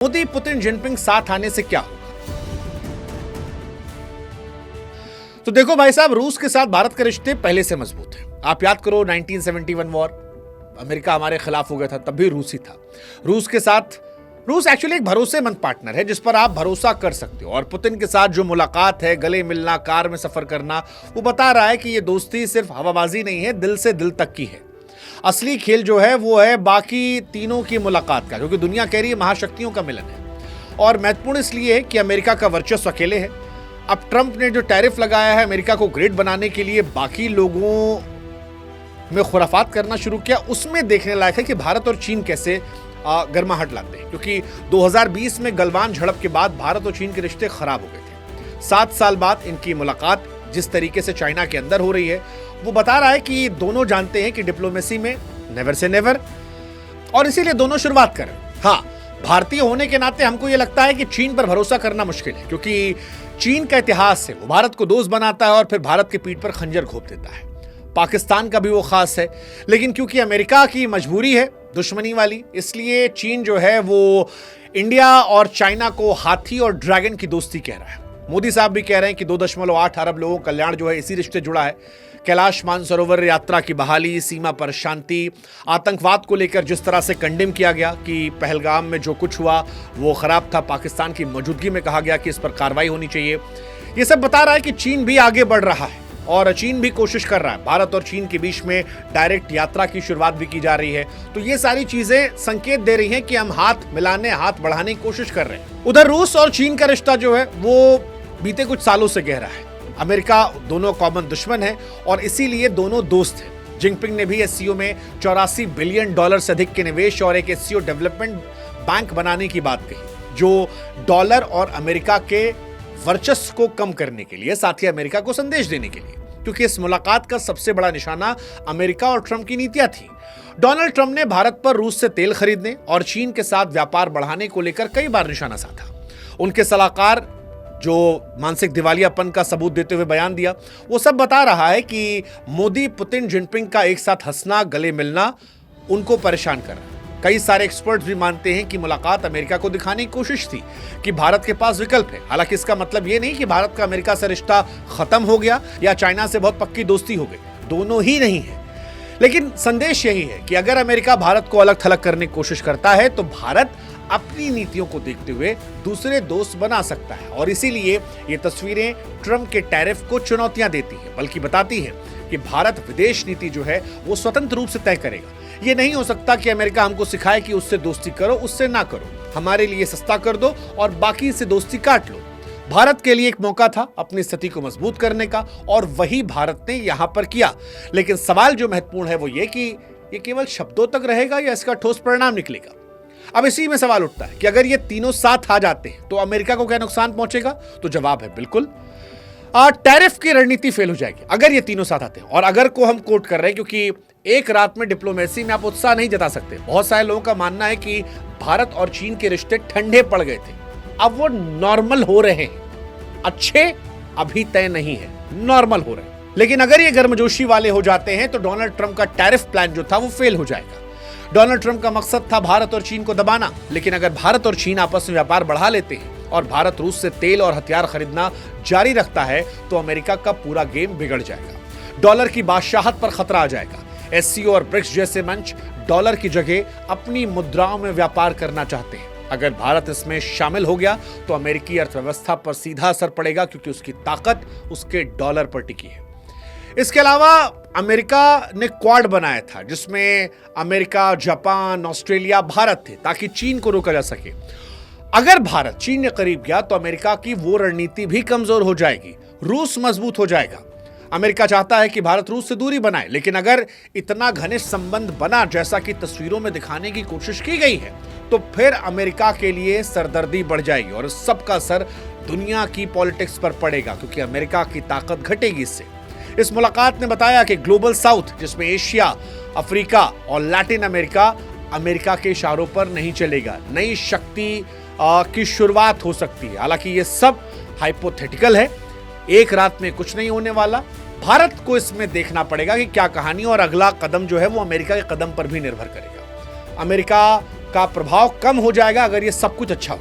Modi Putin Jinping साथ आने से क्या होगा? तो देखो भाई साहब, रूस के साथ भारत के रिश्ते पहले से मजबूत हैं। आप याद करो 1971 वॉर, अमेरिका हमारे खिलाफ हो गया था, तब भी रूस ही था। रूस एक्चुअली एक भरोसेमंद पार्टनर है जिस पर आप भरोसा कर सकते हो। और पुतिन के साथ जो मुलाकात है, गले मिलना, कार में सफर करना, वो बता रहा है कि ये दोस्ती सिर्फ हवाबाजी नहीं है, दिल से दिल तक की है। असली खेल जो है वो है बाकी तीनों की मुलाकात का, क्योंकि दुनिया कह रही है महाशक्तियों का मिलन है। और महत्वपूर्ण इसलिए है कि अमेरिका का वर्चस्व अकेले है। अब ट्रंप ने जो टैरिफ लगाया है अमेरिका को ग्रेट बनाने के लिए, बाकी लोगों में खुराफात करना शुरू किया, उसमें देखने लायक है कि भारत और चीन कैसे गर्माहट लाते हैं। क्योंकि 2020 में गलवान झड़प के बाद भारत और चीन के रिश्ते खराब हो गए थे। 7 साल बाद इनकी मुलाकात जिस तरीके से चाइना के अंदर हो रही है, वो बता रहा है कि दोनों जानते हैं कि डिप्लोमेसी में नेवर से नेवर, और इसीलिए दोनों शुरुआत करें। हाँ, भारतीय होने के नाते हमको ये लगता है कि चीन पर भरोसा करना मुश्किल है, क्योंकि चीन का इतिहास है, वो भारत को दोस्त बनाता है और फिर भारत के पीठ पर खंजर घोंप देता है। पाकिस्तान का भी वो खास है, लेकिन क्योंकि अमेरिका की मजबूरी है दुश्मनी वाली, इसलिए चीन जो है वो इंडिया और चाइना को हाथी और ड्रैगन की दोस्ती कह रहा है। मोदी साहब भी कह रहे हैं कि 2.8 अरब लोगों का कल्याण जो है इसी रिश्ते जुड़ा है। कैलाश मानसरोवर यात्रा की बहाली, सीमा पर शांति, आतंकवाद को लेकर जिस तरह से कंडेम किया गया कि पहलगाम में जो कुछ हुआ वो खराब था, पाकिस्तान की मौजूदगी में कहा गया कि इस पर कार्रवाई होनी चाहिए, ये सब बता रहा है कि चीन भी आगे बढ़ रहा है और चीन भी कोशिश कर रहा है। भारत और चीन के बीच में डायरेक्ट यात्रा की शुरुआत भी की जा रही है। तो ये सारी चीजें संकेत दे रही हैं कि हम हाथ मिलाने, हाथ बढ़ाने की कोशिश कर रहे हैं। उधर रूस और चीन का रिश्ता जो है वो बीते कुछ सालों से गहरा है। अमेरिका दोनों कॉमन दुश्मन है और इसीलिए दोनों दोस्त हैं। जिनपिंग ने भी एससीओ में $84 बिलियन से अधिक के निवेश और एक एससीओ डेवलपमेंट बैंक बनाने की बात कही, जो डॉलर और अमेरिका के वर्चस्व को कम करने के लिए, साथ ही अमेरिका को संदेश देने के लिए, क्योंकि इस मुलाकात का सबसे बड़ा निशाना अमेरिका और ट्रंप की नीतियां थी। डोनाल्ड ट्रंप ने भारत पर रूस से तेल खरीदने और चीन के साथ व्यापार बढ़ाने को लेकर कई बार निशाना साधा। उनके सलाहकार जो मानसिक दिवालियापन का सबूत देते हुए बयान दिया, वो सब बता रहा है कि मोदी पुतिन जिनपिंग का एक साथ हंसना, गले मिलना उनको परेशान कर रहा है। कई सारे एक्सपर्ट्स भी मानते हैं कि मुलाकात अमेरिका को दिखाने की कोशिश थी कि भारत के पास विकल्प है। हालांकि इसका मतलब यह नहीं कि भारत का अमेरिका से रिश्ता खत्म हो गया या चाइना से बहुत पक्की दोस्ती हो गई, दोनों ही नहीं है। लेकिन संदेश यही है कि अगर अमेरिका भारत को अलग थलग करने की कोशिश करता है तो भारत अपनी नीतियों को देखते हुए दूसरे दोस्त बना सकता है। और इसीलिए ये तस्वीरें ट्रंप के टैरिफ को चुनौतियां देती है, बल्कि बताती है कि भारत विदेश नीति जो है वो स्वतंत्र रूप से तय करेगा। ये नहीं हो सकता कि अमेरिका हमको सिखाए कि उससे दोस्ती करो, उससे ना करो, हमारे लिए सस्ता कर दो और बाकी से दोस्ती काट लो। भारत के लिए एक मौका था अपनी स्थिति को मजबूत करने का और वही भारत ने यहां पर किया। लेकिन सवाल जो महत्वपूर्ण है वो ये कि ये केवल शब्दों तक रहेगा या इसका ठोस परिणाम निकलेगा। अब इसी में सवाल उठता है कि अगर ये तीनों साथ आ जाते हैं तो अमेरिका को क्या नुकसान पहुंचेगा? तो जवाब है बिल्कुल, टैरिफ की रणनीति फेल हो जाएगी अगर ये तीनों साथ आते हैं। और अगर को हम कोट कर रहे हैं क्योंकि एक रात में डिप्लोमेसी में आप उत्साह नहीं जता सकते। बहुत सारे लोगों का मानना है कि भारत और चीन के रिश्ते ठंडे पड़ गए थे, अब वो नॉर्मल हो रहे हैं। अच्छे अभी तय नहीं है, नॉर्मल हो रहे हैं। लेकिन अगर ये गर्मजोशी वाले हो जाते हैं तो डोनाल्ड ट्रंप का टैरिफ प्लान जो था वो फेल हो जाएगा। डोनाल्ड ट्रंप का मकसद था भारत और चीन को दबाना, लेकिन अगर भारत और चीन आपस में व्यापार बढ़ा लेते हैं और भारत रूस से तेल और हथियार खरीदना जारी रखता है तो अमेरिका का पूरा गेम बिगड़ जाएगा। डॉलर की बादशाहत पर खतरा आ जाएगा। एससीओ और ब्रिक्स जैसे मंच डॉलर की जगह अपनी मुद्राओं में व्यापार करना चाहते हैं। अगर भारत इसमें शामिल हो गया तो अमेरिकी अर्थव्यवस्था पर सीधा असर पड़ेगा, क्योंकि उसकी ताकत उसके डॉलर पर टिकी है। इसके अलावा अमेरिका ने क्वाड बनाया था जिसमें अमेरिका, जापान, ऑस्ट्रेलिया, भारत थे, ताकि चीन को रोका जा सके। अगर भारत चीन के करीब गया तो अमेरिका की वो रणनीति भी कमजोर हो जाएगी, रूस मजबूत हो जाएगा। अमेरिका चाहता है कि भारत रूस से दूरी बनाए, लेकिन अगर इतना घनिष्ठ संबंध बना जैसा कि तस्वीरों में दिखाने की कोशिश की गई है तो फिर अमेरिका के लिए सरदर्दी बढ़ जाएगी और सबका असर दुनिया की पॉलिटिक्स पर पड़ेगा, क्योंकि अमेरिका की ताकत घटेगी इससे। इस मुलाकात ने बताया कि ग्लोबल साउथ, जिसमें एशिया, अफ्रीका और लैटिन अमेरिका, अमेरिका के इशारों पर नहीं चलेगा। नई शक्ति की शुरुआत हो सकती है। हालांकि ये सब हाइपोथेटिकल है, एक रात में कुछ नहीं होने वाला। भारत को इसमें देखना पड़ेगा कि क्या कहानी, और अगला कदम जो है वो अमेरिका के कदम पर भी निर्भर करेगा। अमेरिका का प्रभाव कम हो जाएगा अगर ये सब कुछ अच्छा हो।